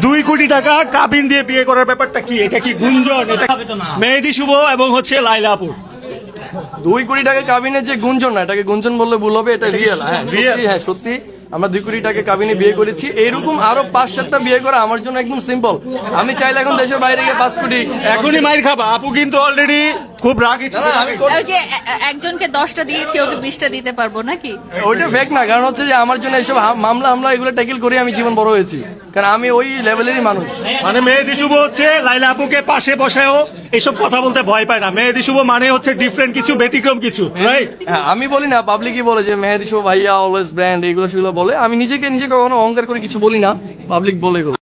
2 কোটি টাকা কাবিন দিয়ে বিয়ে করার ব্যাপারটা কি? এটা কি গুঞ্জন? এটা মেহেদী শুভ এবং হচ্ছে লাইলা আপু 2 কোটি টাকা কাবিনের যে গুঞ্জন না, এটাকে গুঞ্জন বললে ভুল হবে, এটা রিয়েল। হ্যাঁ সত্যি, হ্যাঁ সত্যি আমরা 2 কোটি টাকা কাবিনে বিয়ে করেছি। এইরকম আরো 5-7টা বিয়ে করা আমার জন্য একদম সিম্পল। আমি চাইলে এখন দেশের বাইরে গিয়ে 5 কোটি এখনই মাইর খাবা। আপু কিন্তু অলরেডি খুব রাগী ছিল। ওই যে একজনকে 10টা দিয়েছি, ওকে 20টা দিতে পারবো নাকি? ওইটা ফেক না, কারণ হচ্ছে যে আমার জন্য এইসব মামলা এগুলো ট্যাকেল করে আমি জীবন বড় হয়েছি, কারণ আমি ওই লেভেলেরই মানুষ। মানে মেহেদী শুভ হচ্ছে লাইলা আপুকে পাশে বসায়ও এসব কথা বলতে ভয় পায় না। মেহেদী শুভ মানে হচ্ছে ডিফারেন্ট কিছু, ব্যতিক্রম কিছু, রাইট? হ্যাঁ আমি বলি না, পাবলিকই বলে যে মেহেদী শুভ ভাইয়া অলওয়েজ ব্র্যান্ড, এগুলো সেগুলো বলে। আমি নিজে কখনো অহংকার করে কিছু বলি না, পাবলিক বলে এগুলো।